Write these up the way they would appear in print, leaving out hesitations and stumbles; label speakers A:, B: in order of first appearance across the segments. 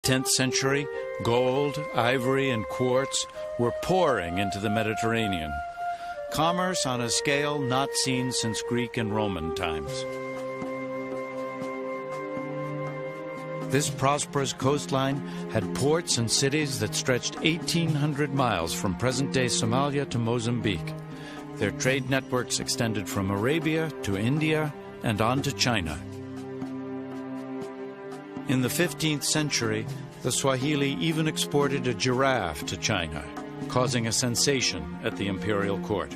A: 10th century, gold, ivory, and quartz were pouring into the Mediterranean. Commerce on a scale not seen since Greek and Roman times. This prosperous coastline had ports and cities that stretched 1,800 miles from present-day Somalia to Mozambique. Their trade networks extended from Arabia to India and on to China. In the 15th century, the Swahili even exported a giraffe to China, causing a sensation at the imperial court.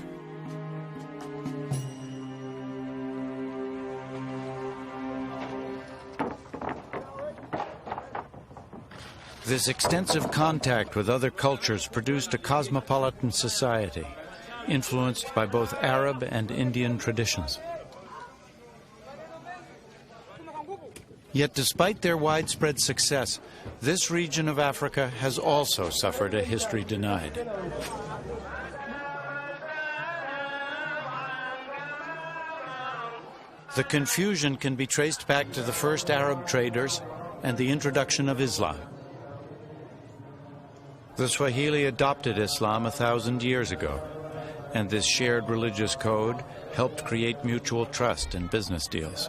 A: This extensive contact with other cultures produced a cosmopolitan society, influenced by both Arab and Indian traditions. Yet despite their widespread success, this region of Africa has also suffered a history denied. The confusion can be traced back to the first Arab traders and the introduction of Islam. The Swahili adopted Islam 1,000 years ago, and this shared religious code helped create mutual trust in business deals.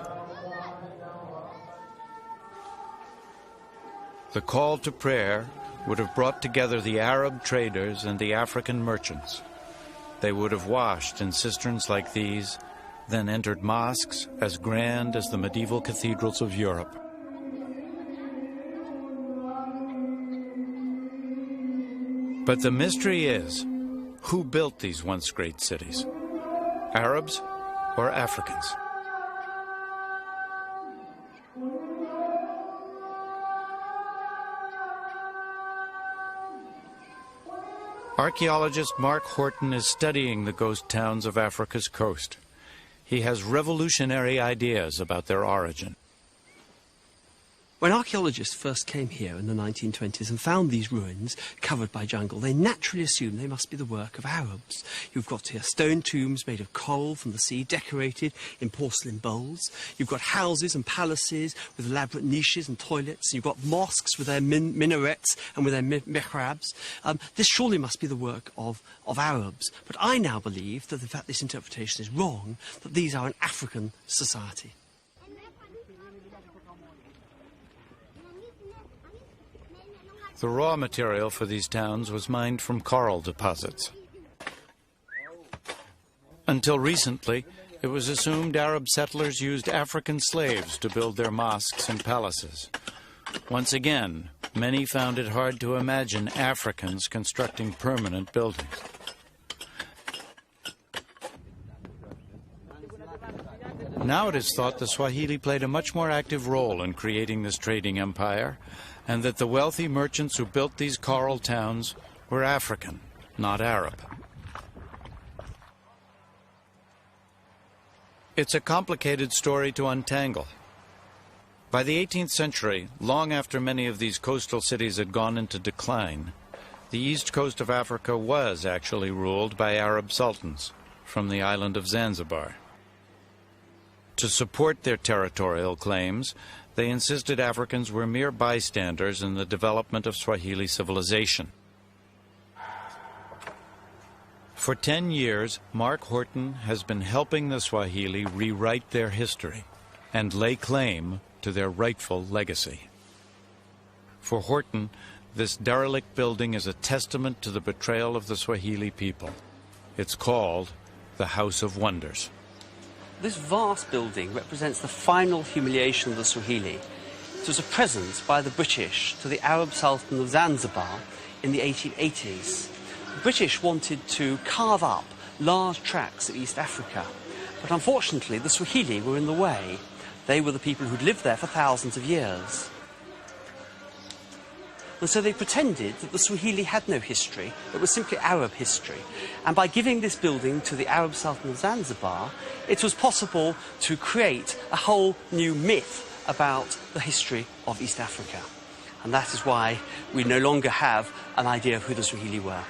A: The call to prayer would have brought together the Arab traders and the African merchants. They would have washed in cisterns like these, then entered mosques as grand as the medieval cathedrals of Europe. But the mystery is, who built these once great cities? Arabs or Africans? Archaeologist Mark Horton is studying the ghost towns of Africa's coast. He has revolutionary ideas about their origin.
B: When archaeologists first came here in the 1920s and found these ruins covered by jungle, they naturally assumed they must be the work of Arabs. You've got here stone tombs made of coral from the sea, decorated in porcelain bowls. You've got houses and palaces with elaborate niches and toilets. You've got mosques with their minarets and with their mihrabs. This surely must be the work of Arabs. But I now believe that, in fact, this interpretation is wrong, that these are an African society.
A: The raw material for these towns was mined from coral deposits. Until recently, it was assumed Arab settlers used African slaves to build their mosques and palaces. Once again, many found it hard to imagine Africans constructing permanent buildings. Now it is thought the Swahili played a much more active role in creating this trading empire, and that the wealthy merchants who built these coral towns were African, not Arab. It's a complicated story to untangle. By the 18th century, long after many of these coastal cities had gone into decline, the east coast of Africa was actually ruled by Arab sultans from the island of Zanzibar. To support their territorial claims, they insisted Africans were mere bystanders in the development of Swahili civilization. For 10 years, Mark Horton has been helping the Swahili rewrite their history and lay claim to their rightful legacy. For Horton, this derelict building is a testament to the betrayal of the Swahili people. It's called the House of Wonders.
B: This vast building represents the final humiliation of the Swahili. It was a present by the British to the Arab Sultan of Zanzibar in the 1880s. The British wanted to carve up large tracts of East Africa, but unfortunately the Swahili were in the way. They were the people who'd lived there for thousands of years. And so they pretended that the Swahili had no history, it was simply Arab history. And by giving this building to the Arab Sultan of Zanzibar, it was possible to create a whole new myth about the history of East Africa. And that is why we no longer have an idea of who the Swahili were.